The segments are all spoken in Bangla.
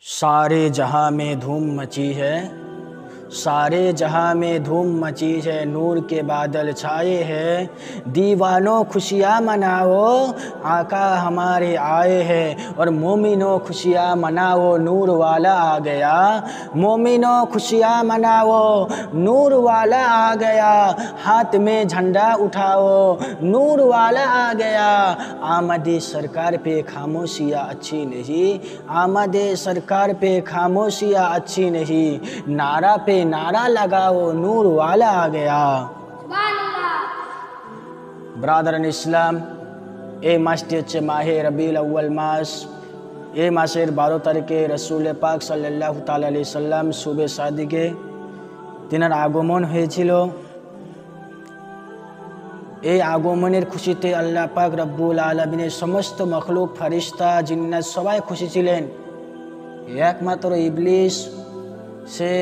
सारे जहां में धूम मची है, सारे जहां में धूम मची है, नूर के बादल छाए हैं। दीवानों खुशियाँ मनाओ, आका हमारे आए हैं। और मोमिनों खुशियाँ मनाओ, नूर वाला आ गया। मोमिनों खुशियाँ मनाओ, नूर वाला आ गया। हाथ में झंडा उठाओ, नूर वाला आ गया। आमदे सरकार पे खामोशियाँ अच्छी नहीं, आमदे सरकार पे खामोशियाँ अच्छी नहीं। नारा पे नारा लगाओ, नूर वाला आ गया। ব্রাদারান ইসলাম, এই মাসটি হচ্ছে মাহে রবিউল আউয়াল মাস। এই মাসের 12 তারিখে রসুল পাক সাল্লাল্লাহু তাআলা আলাইহি সাল্লাম শুবে সাদিকে তিনার আগমন হয়েছিল। এই আগমনের খুশিতে আল্লাহ পাক রব্বুল আলামিনের সমস্ত মখলুক, ফেরেশতা, জিন্নাত সবাই খুশি ছিলেন। একমাত্র ইবলিস সে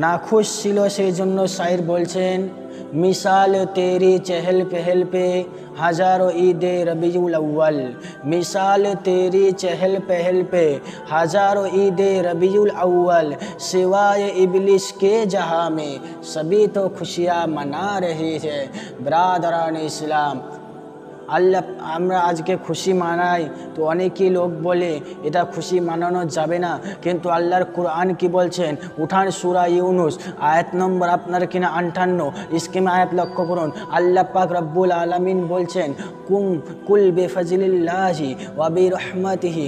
नाखुश ছিলো। সেই জন্য শায়ের বলছেন, मिसाल तेरी चहल पहल पे हज़ारों ईद रबीउल अव्वल। मिसाल तेरी चहल पहल पे हज़ारों ईद रबीउल अव्वल। सिवाय इबलिस के जहाँ में सभी तो खुशियाँ मना रहे हैं। ब्रादरान इस्लाम, আল্লাহ আমরা আজকে খুশি মানাই তো অনেকেই লোক বলে এটা খুশি মানানো যাবে না, কিন্তু আল্লাহর কোরআন কি বলছেন? উঠান সূরা ইউনুস আয়াত নম্বর আপনার কিনা 58, স্কিম আয়াত লক্ষ্য করুন। আল্লাহ পাক রব্বুল আলামিন বলছেন, কুল বিফজলিল্লাহি ওয়া বিরহমাতিহি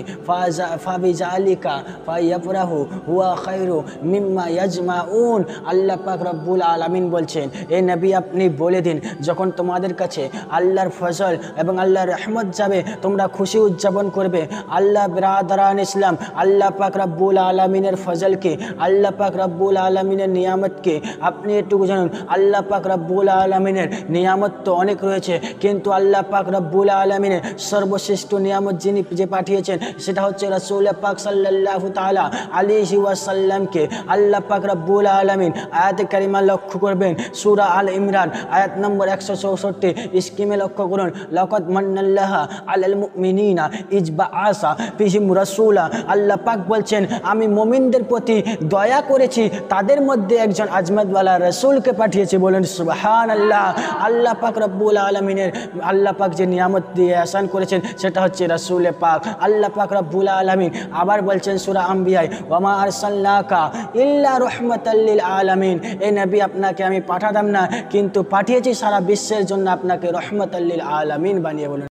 ফাবিজালিকা ফায়াফরাহু হুয়া খায়রু মিম্মা ইয়াজমাউন। আল্লাহ পাক রব্বুল আলামিন বলছেন, এ নবী আপনি বলে দিন, যখন তোমাদের কাছে আল্লাহর ফজল এবং আল্লাহর রহমত যাবে তোমরা খুশি উদযাপন করবে। আল্লাহ ব্রাদারান ইসলাম, আল্লাহ পাক রব্বুল আলামিনের ফজলকে, আল্লাহ পাক রব্বুল আলামিনের নিয়ামতকে আপনি একটু জানুন। আল্লাহ পাক রব্বুল আলামিনের নিয়ামত তো অনেক রয়েছে, কিন্তু আল্লাহ পাক রব্বুল আলামিনের সর্বশ্রেষ্ঠ নিয়ামত যিনি যে পাঠিয়েছেন সেটা হচ্ছে রাসূল পাক সাল্লাল্লাহু তাআলা আলাইহি ওয়াসাল্লামকে। আল্লাহ পাক রব্বুল আলামিন আয়াত কারিমা লক্ষ্য করবেন, সূরা আল ইমরান আয়াত নম্বর 164 স্কিমে লক্ষ্য করুন, লাকাদ মান্নাল্লাহু আলাল মুমিনিনা ইজ বাআসা ফিহিম রাসূলা। আল্লাহ পাক বলছেন, আমি মুমিনদের প্রতি দয়া করেছি, তাদের মধ্যে একজন আজমতওয়ালা রাসূলকে পাঠিয়েছি। বলেন সুবহানাল্লাহ। আল্লাহ পাক রব্বুল আলামিনের আল্লাহ পাক যে নিয়ামত দিয়ে আহসান করেছেন সেটা হচ্ছে রাসূল পাক। আল্লাহ পাক রব্বুল আলামিন আবার বলছেন সূরা আম্বিয়ায়, ওয়া মা আরসালনাকা ইল্লা রাহমাতাল লিল আলামিন। এই নবী আপনাকে আমি পাঠাতাম না, কিন্তু পাঠিয়েছি সারা বিশ্বের জন্য আপনাকে রহমাতাল লিল আলামিন বানিয়ে। বলেন